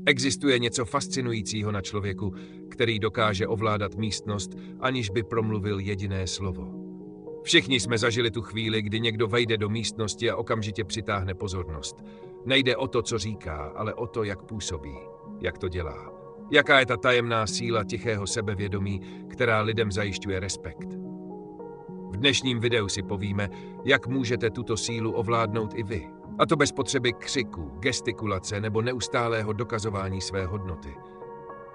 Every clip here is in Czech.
Existuje něco fascinujícího na člověku, který dokáže ovládat místnost, aniž by promluvil jediné slovo. Všichni jsme zažili tu chvíli, kdy někdo vejde do místnosti a okamžitě přitáhne pozornost. Nejde o to, co říká, ale o to, jak působí, jak to dělá. Jaká je ta tajemná síla tichého sebevědomí, která lidem zajišťuje respekt. V dnešním videu si povíme, jak můžete tuto sílu ovládnout i vy. A to bez potřeby křiku, gestikulace nebo neustálého dokazování své hodnoty.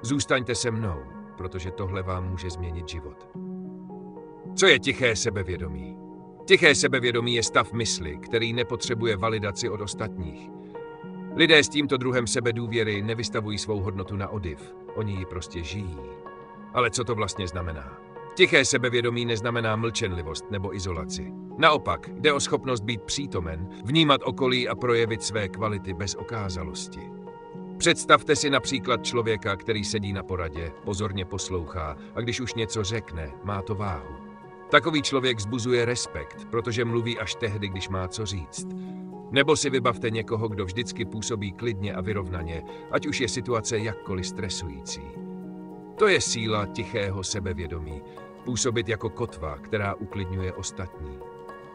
Zůstaňte se mnou, protože tohle vám může změnit život. Co je tiché sebevědomí? Tiché sebevědomí je stav mysli, který nepotřebuje validaci od ostatních. Lidé s tímto druhem sebedůvěry nevystavují svou hodnotu na odiv, oni ji prostě žijí. Ale co to vlastně znamená? Tiché sebevědomí neznamená mlčenlivost nebo izolaci. Naopak, jde o schopnost být přítomen, vnímat okolí a projevit své kvality bez okázalosti. Představte si například člověka, který sedí na poradě, pozorně poslouchá a když už něco řekne, má to váhu. Takový člověk vzbuzuje respekt, protože mluví až tehdy, když má co říct. Nebo si vybavte někoho, kdo vždycky působí klidně a vyrovnaně, ať už je situace jakkoliv stresující. To je síla tichého sebevědomí, působit jako kotva, která uklidňuje ostatní.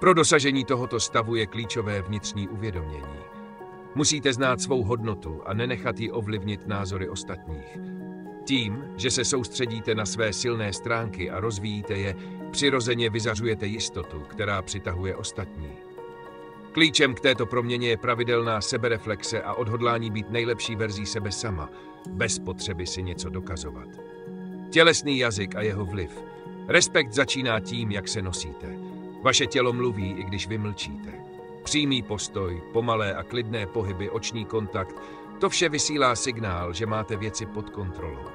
Pro dosažení tohoto stavu je klíčové vnitřní uvědomění. Musíte znát svou hodnotu a nenechat ji ovlivnit názory ostatních. Tím, že se soustředíte na své silné stránky a rozvíjíte je, přirozeně vyzařujete jistotu, která přitahuje ostatní. Klíčem k této proměně je pravidelná sebereflexe a odhodlání být nejlepší verzí sebe sama, bez potřeby si něco dokazovat. Tělesný jazyk a jeho vliv. Respekt začíná tím, jak se nosíte. Vaše tělo mluví, i když vy mlčíte. Přímý postoj, pomalé a klidné pohyby, oční kontakt, to vše vysílá signál, že máte věci pod kontrolou.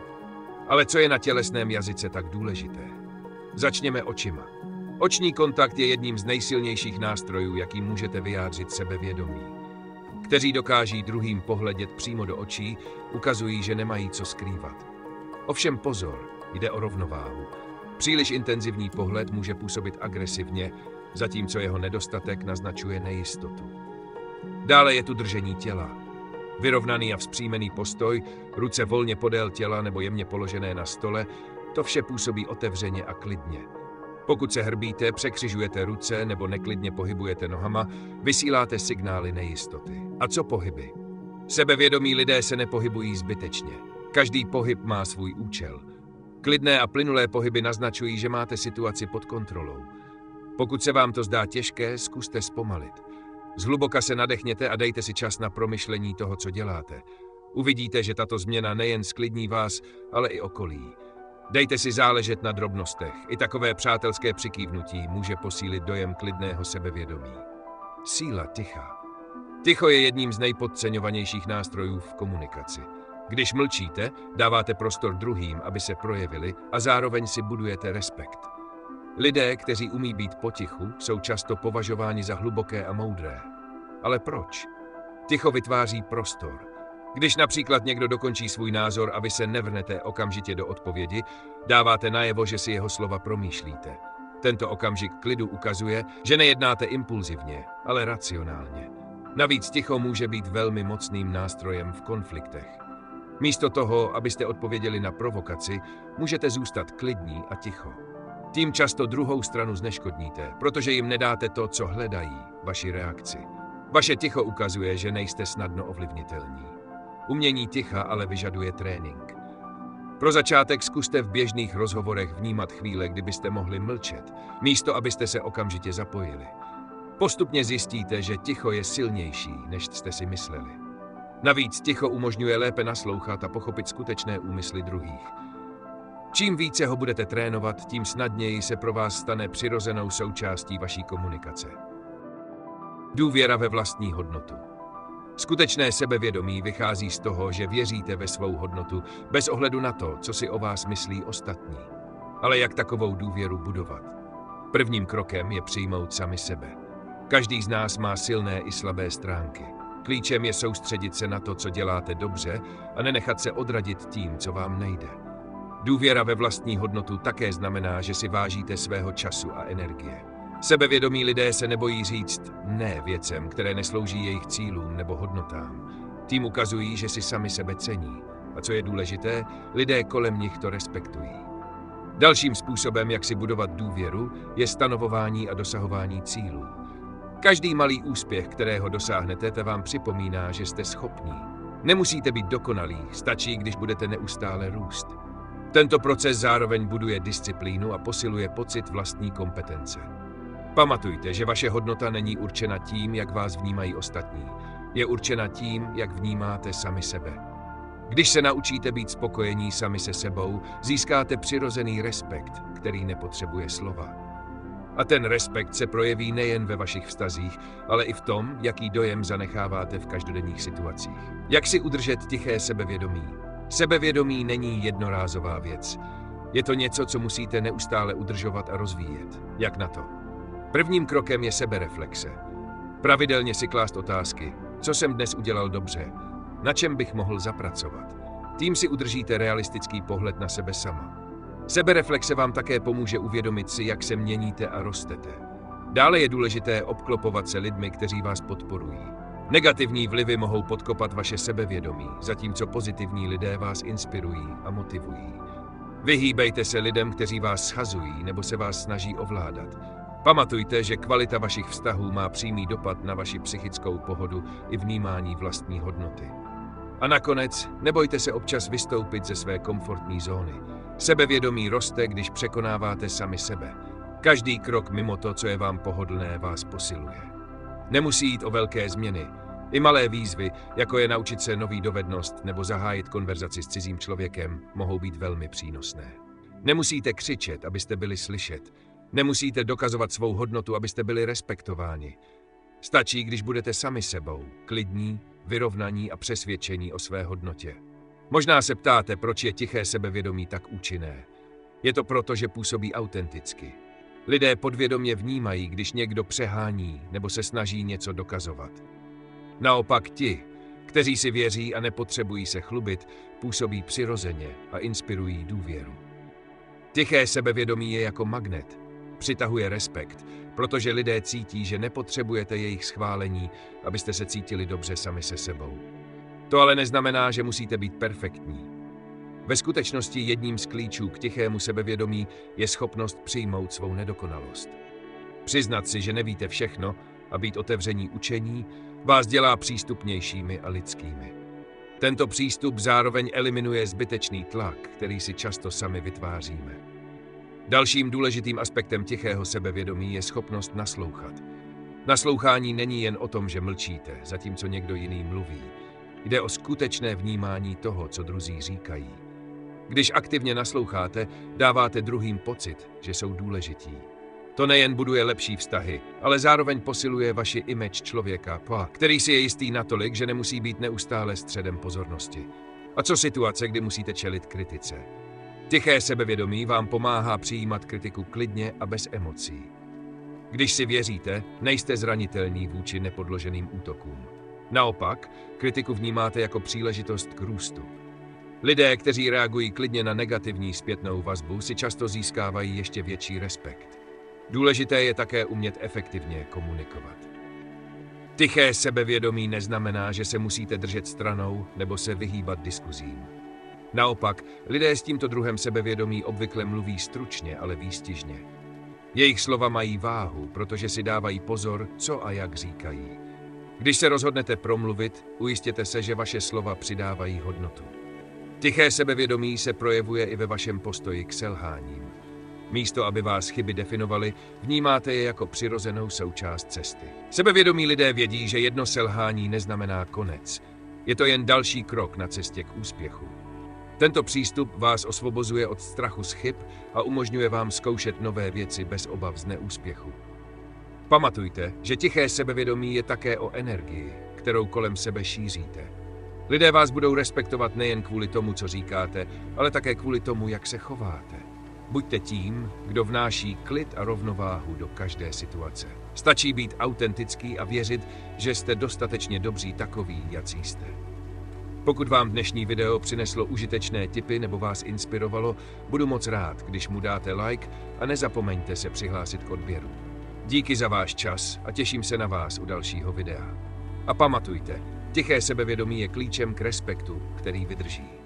Ale co je na tělesném jazyce tak důležité? Začněme očima. Oční kontakt je jedním z nejsilnějších nástrojů, jakým můžete vyjádřit sebevědomí. Kteří dokáží druhým pohledět přímo do očí, ukazují, že nemají co skrývat. Ovšem pozor, jde o rovnováhu. Příliš intenzivní pohled může působit agresivně, zatímco jeho nedostatek naznačuje nejistotu. Dále je tu držení těla. Vyrovnaný a vzpřímený postoj, ruce volně podél těla nebo jemně položené na stole, to vše působí otevřeně a klidně. Pokud se hrbíte, překřižujete ruce nebo neklidně pohybujete nohama, vysíláte signály nejistoty. A co pohyby? Sebevědomí lidé se nepohybují zbytečně. Každý pohyb má svůj účel. Klidné a plynulé pohyby naznačují, že máte situaci pod kontrolou. Pokud se vám to zdá těžké, zkuste zpomalit. Zhluboka se nadechněte a dejte si čas na promyšlení toho, co děláte. Uvidíte, že tato změna nejen sklidní vás, ale i okolí. Dejte si záležet na drobnostech. I takové přátelské přikývnutí může posílit dojem klidného sebevědomí. Síla ticha. Ticho je jedním z nejpodceňovanějších nástrojů v komunikaci. Když mlčíte, dáváte prostor druhým, aby se projevili a zároveň si budujete respekt. Lidé, kteří umí být potichu, jsou často považováni za hluboké a moudré. Ale proč? Ticho vytváří prostor. Když například někdo dokončí svůj názor a vy se nevrnete okamžitě do odpovědi, dáváte najevo, že si jeho slova promýšlíte. Tento okamžik klidu ukazuje, že nejednáte impulzivně, ale racionálně. Navíc ticho může být velmi mocným nástrojem v konfliktech. Místo toho, abyste odpověděli na provokaci, můžete zůstat klidní a ticho. Tím často druhou stranu zneškodníte, protože jim nedáte to, co hledají, vaši reakci. Vaše ticho ukazuje, že nejste snadno ovlivnitelní. Umění ticha ale vyžaduje trénink. Pro začátek zkuste v běžných rozhovorech vnímat chvíle, kdybyste mohli mlčet, místo abyste se okamžitě zapojili. Postupně zjistíte, že ticho je silnější, než jste si mysleli. Navíc ticho umožňuje lépe naslouchat a pochopit skutečné úmysly druhých. Čím více ho budete trénovat, tím snadněji se pro vás stane přirozenou součástí vaší komunikace. Důvěra ve vlastní hodnotu. Skutečné sebevědomí vychází z toho, že věříte ve svou hodnotu, bez ohledu na to, co si o vás myslí ostatní. Ale jak takovou důvěru budovat? Prvním krokem je přijmout sami sebe. Každý z nás má silné i slabé stránky. Klíčem je soustředit se na to, co děláte dobře, a nenechat se odradit tím, co vám nejde. Důvěra ve vlastní hodnotu také znamená, že si vážíte svého času a energie. Sebevědomí lidé se nebojí říct ne věcem, které neslouží jejich cílům nebo hodnotám. Tím ukazují, že si sami sebe cení. A co je důležité, lidé kolem nich to respektují. Dalším způsobem, jak si budovat důvěru, je stanovování a dosahování cílů. Každý malý úspěch, kterého dosáhnete, vám připomíná, že jste schopní. Nemusíte být dokonalí, stačí, když budete neustále růst. Tento proces zároveň buduje disciplínu a posiluje pocit vlastní kompetence. Pamatujte, že vaše hodnota není určena tím, jak vás vnímají ostatní. Je určena tím, jak vnímáte sami sebe. Když se naučíte být spokojení sami se sebou, získáte přirozený respekt, který nepotřebuje slova. A ten respekt se projeví nejen ve vašich vztazích, ale i v tom, jaký dojem zanecháváte v každodenních situacích. Jak si udržet tiché sebevědomí? Sebevědomí není jednorázová věc. Je to něco, co musíte neustále udržovat a rozvíjet. Jak na to? Prvním krokem je sebereflexe. Pravidelně si klást otázky. Co jsem dnes udělal dobře? Na čem bych mohl zapracovat? Tím si udržíte realistický pohled na sebe sama. Sebereflexe vám také pomůže uvědomit si, jak se měníte a rostete. Dále je důležité obklopovat se lidmi, kteří vás podporují. Negativní vlivy mohou podkopat vaše sebevědomí, zatímco pozitivní lidé vás inspirují a motivují. Vyhýbejte se lidem, kteří vás schazují nebo se vás snaží ovládat. Pamatujte, že kvalita vašich vztahů má přímý dopad na vaši psychickou pohodu i vnímání vlastní hodnoty. A nakonec, nebojte se občas vystoupit ze své komfortní zóny. Sebevědomí roste, když překonáváte sami sebe. Každý krok mimo to, co je vám pohodlné, vás posiluje. Nemusí jít o velké změny. I malé výzvy, jako je naučit se nový dovednost nebo zahájit konverzaci s cizím člověkem, mohou být velmi přínosné. Nemusíte křičet, abyste byli slyšet. Nemusíte dokazovat svou hodnotu, abyste byli respektováni. Stačí, když budete sami sebou, klidní, vyrovnaní a přesvědčení o své hodnotě. Možná se ptáte, proč je tiché sebevědomí tak účinné. Je to proto, že působí autenticky. Lidé podvědomě vnímají, když někdo přehání nebo se snaží něco dokazovat. Naopak ti, kteří si věří a nepotřebují se chlubit, působí přirozeně a inspirují důvěru. Tiché sebevědomí je jako magnet. Přitahuje respekt, protože lidé cítí, že nepotřebujete jejich schválení, abyste se cítili dobře sami se sebou. To ale neznamená, že musíte být perfektní. Ve skutečnosti jedním z klíčů k tichému sebevědomí je schopnost přijmout svou nedokonalost. Přiznat si, že nevíte všechno a být otevření učení vás dělá přístupnějšími a lidskými. Tento přístup zároveň eliminuje zbytečný tlak, který si často sami vytváříme. Dalším důležitým aspektem tichého sebevědomí je schopnost naslouchat. Naslouchání není jen o tom, že mlčíte, zatímco někdo jiný mluví. Jde o skutečné vnímání toho, co druzí říkají. Když aktivně nasloucháte, dáváte druhým pocit, že jsou důležití. To nejen buduje lepší vztahy, ale zároveň posiluje vaši image člověka, který si je jistý natolik, že nemusí být neustále středem pozornosti. A co situace, kdy musíte čelit kritice? Tiché sebevědomí vám pomáhá přijímat kritiku klidně a bez emocí. Když si věříte, nejste zranitelní vůči nepodloženým útokům. Naopak, kritiku vnímáte jako příležitost k růstu. Lidé, kteří reagují klidně na negativní zpětnou vazbu, si často získávají ještě větší respekt. Důležité je také umět efektivně komunikovat. Tiché sebevědomí neznamená, že se musíte držet stranou nebo se vyhýbat diskuzím. Naopak, lidé s tímto druhem sebevědomí obvykle mluví stručně, ale výstižně. Jejich slova mají váhu, protože si dávají pozor, co a jak říkají. Když se rozhodnete promluvit, ujistěte se, že vaše slova přidávají hodnotu. Tiché sebevědomí se projevuje i ve vašem postoji k selháním. Místo, aby vás chyby definovaly, vnímáte je jako přirozenou součást cesty. Sebevědomí lidé vědí, že jedno selhání neznamená konec. Je to jen další krok na cestě k úspěchu. Tento přístup vás osvobozuje od strachu z chyb a umožňuje vám zkoušet nové věci bez obav z neúspěchu. Pamatujte, že tiché sebevědomí je také o energii, kterou kolem sebe šíříte. Lidé vás budou respektovat nejen kvůli tomu, co říkáte, ale také kvůli tomu, jak se chováte. Buďte tím, kdo vnáší klid a rovnováhu do každé situace. Stačí být autentický a věřit, že jste dostatečně dobří takoví, jací jste. Pokud vám dnešní video přineslo užitečné tipy nebo vás inspirovalo, budu moc rád, když mu dáte like a nezapomeňte se přihlásit k odběru. Díky za váš čas a těším se na vás u dalšího videa. A pamatujte, Tiché sebevědomí je klíčem k respektu, který vydrží.